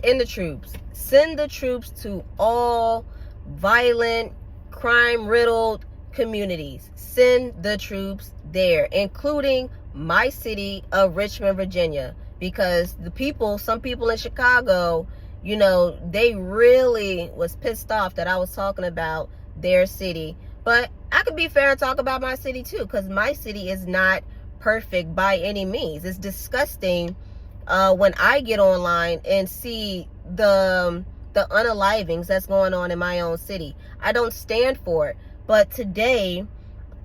in the troops. Send the troops to all violent, crime-riddled communities. Send the troops there, including my city of Richmond, Virginia, because some people in Chicago, they really was pissed off that I was talking about their city. But I could be fair and talk about my city too, because my city is not perfect by any means. It's disgusting when I get online and see the unalivings that's going on in my own city. I don't stand for it. But today,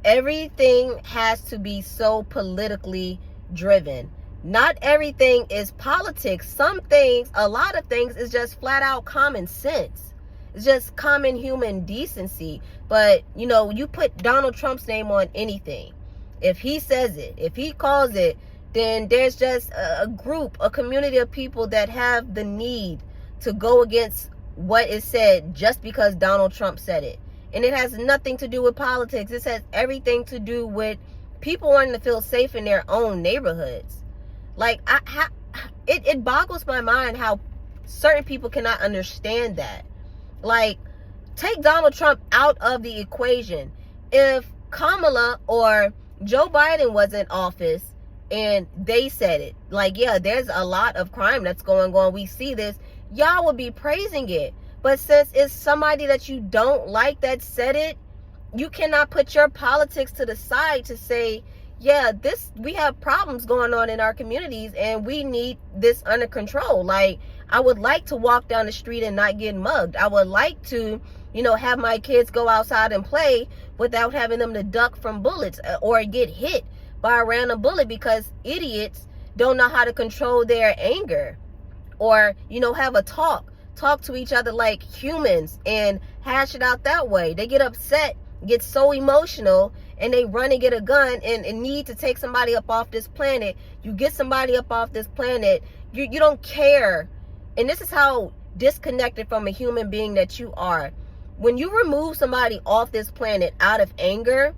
everything has to be so politically driven. Not everything is politics. Some things, a lot of things is just flat out common sense. It's just common human decency. But, you put Donald Trump's name on anything. If he says it, if he calls it, then there's just a community of people that have the need to go against what is said just because Donald Trump said it. And it has nothing to do with politics. This has everything to do with people wanting to feel safe in their own neighborhoods. Like, it boggles my mind how certain people cannot understand that. Like, take Donald Trump out of the equation. If Kamala or Joe Biden was in office and they said it, like, yeah, there's a lot of crime that's going on, we see this, y'all would be praising it. But since it's somebody that you don't like that said it, you cannot put your politics to the side to say, yeah, we have problems going on in our communities and we need this under control. Like, I would like to walk down the street and not get mugged. I would like to, have my kids go outside and play without having them to duck from bullets or get hit by a random bullet because idiots don't know how to control their anger or, have a talk to each other like humans and hash it out that way. They get upset, get so emotional, and they run and get a gun and need to take somebody up off this planet. You get somebody up off this planet, you don't care. And this is how disconnected from a human being that you are. When you remove somebody off this planet out of anger,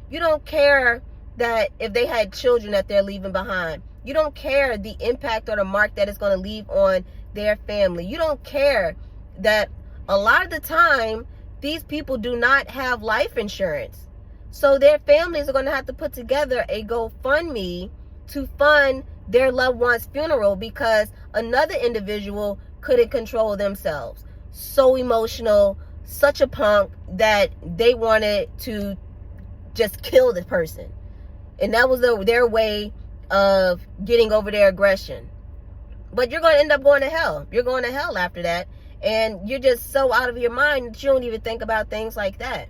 you don't care that if they had children that they're leaving behind. You don't care the impact or the mark that it's going to leave on their family. You don't care that a lot of the time these people do not have life insurance. So their families are going to have to put together a GoFundMe to fund their loved one's funeral because another individual couldn't control themselves. So emotional, such a punk that they wanted to just kill the person. And that was their way of getting over their aggression. But you're going to end up going to hell. You're going to hell after that. And you're just so out of your mind that you don't even think about things like that.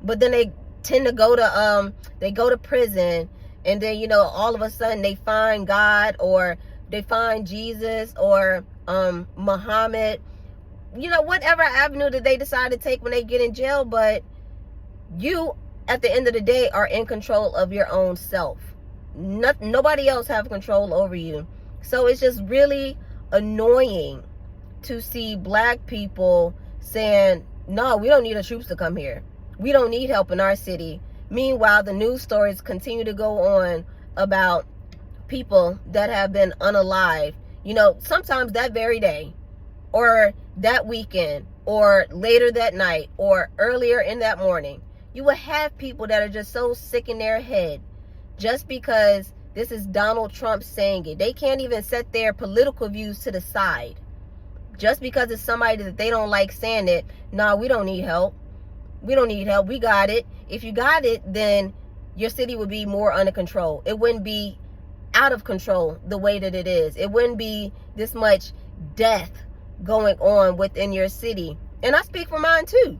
But then they tend to go to prison. And then, all of a sudden they find God or they find Jesus or Muhammad. Whatever avenue that they decide to take when they get in jail. But you, at the end of the day, are in control of your own self. Nobody else have control over you. So it's just really annoying to see black people saying, no, we don't need the troops to come here. We don't need help in our city. Meanwhile, the news stories continue to go on about people that have been unalived, sometimes that very day or that weekend or later that night or earlier in that morning. You will have people that are just so sick in their head just because this is Donald Trump saying it. They can't even set their political views to the side. Just because it's somebody that they don't like saying it, no, we don't need help. We don't need help. We got it. If you got it, then your city would be more under control. It wouldn't be out of control the way that it is. It wouldn't be this much death going on within your city. And I speak for mine too.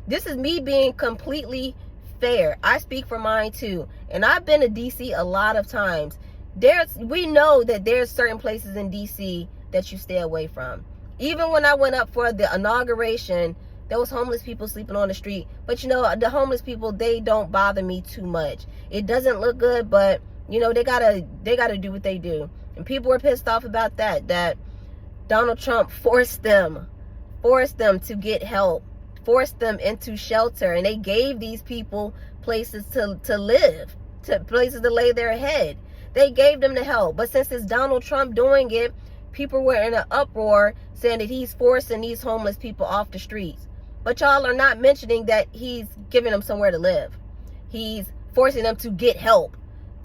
This is me being completely fair. I speak for mine too. And I've been to DC a lot of times. We know that there's certain places in DC that you stay away from. Even when I went up for the inauguration, there was homeless people sleeping on the street. But the homeless people, they don't bother me too much. It doesn't look good, but they gotta do what they do. And people were pissed off about that Donald Trump forced them to get help, forced them into shelter, and they gave these people places to live, to places to lay their head. They gave them the help. But since it's Donald Trump doing it, people were in an uproar saying that he's forcing these homeless people off the streets. But y'all are not mentioning that he's giving them somewhere to live. He's forcing them to get help.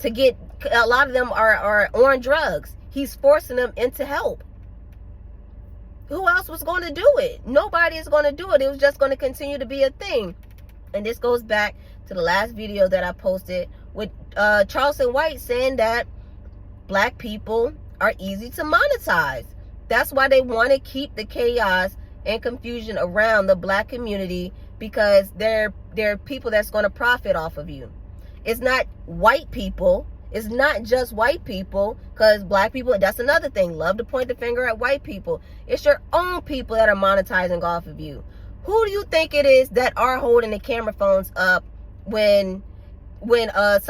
A lot of them are on drugs. He's forcing them into help. Who else was going to do it? Nobody is going to do it. It was just going to continue to be a thing. And this goes back to the last video that I posted with Charleston White saying that black people are easy to monetize. That's why they want to keep the chaos and confusion around the black community, because they're people that's going to profit off of you. It's not white people. It's not just white people, because black people, that's another thing, love to point the finger at white people. It's your own people that are monetizing off of you. Who do you think it is that are holding the camera phones up when there's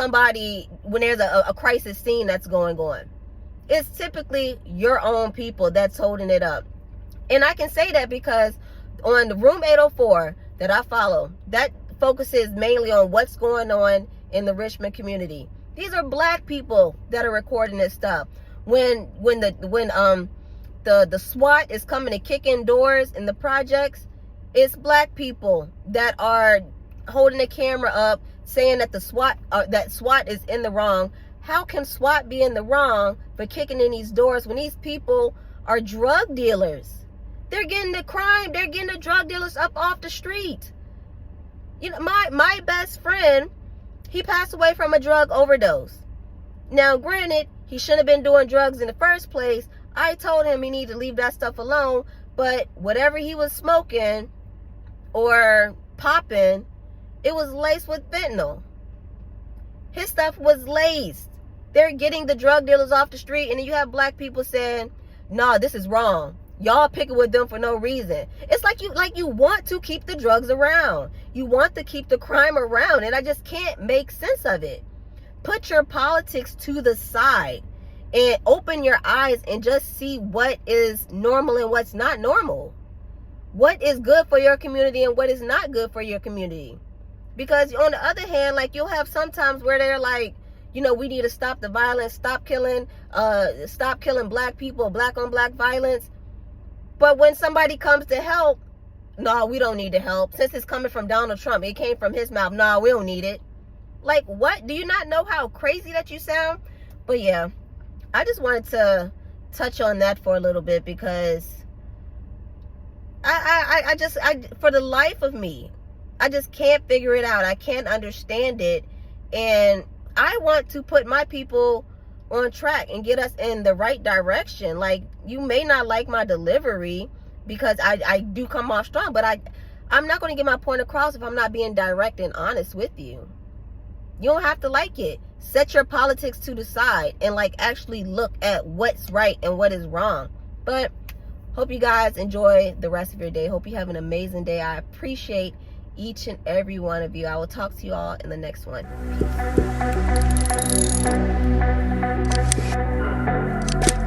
a crisis scene that's going on? It's typically your own people that's holding it up. And I can say that because on the Room 804 that I follow, that focuses mainly on what's going on in the Richmond community. These are black people that are recording this stuff. When the SWAT is coming to kick in doors in the projects, it's black people that are holding the camera up saying that SWAT is in the wrong. How can SWAT be in the wrong for kicking in these doors when these people are drug dealers? They're getting the drug dealers up off the street. You know, my best friend, he passed away from a drug overdose. Now, granted, he shouldn't have been doing drugs in the first place. I told him he needed to leave that stuff alone, but whatever he was smoking or popping, it was laced with fentanyl. His stuff was laced. They're getting the drug dealers off the street, and then you have black people saying, "Nah, this is wrong. Y'all picking with them for no reason." It's like you want to keep the drugs around. You want to keep the crime around, and I just can't make sense of it. Put your politics to the side and open your eyes and just see what is normal and what's not normal. What is good for your community and what is not good for your community. Because on the other hand, like, you'll have sometimes where they're like, you know, we need to stop the violence, stop killing black people, black on black violence. But when somebody comes to help, no, we don't need the help. Since it's coming from Donald Trump, it came from his mouth. No, we don't need it. Like, what? Do you not know how crazy that you sound? But yeah, I just wanted to touch on that for a little bit, because I for the life of me, I just can't figure it out. I can't understand it. And I want to put my people on track and get us in the right direction. Like, you may not like my delivery because I do come off strong, but I'm not going to get my point across if I'm not being direct and honest with you. You don't have to like it. Set your politics to the side and like actually look at what's right and what is wrong. But hope you guys enjoy the rest of your day. Hope you have an amazing day. I appreciate each and every one of you. I will talk to you all in the next one. Peace.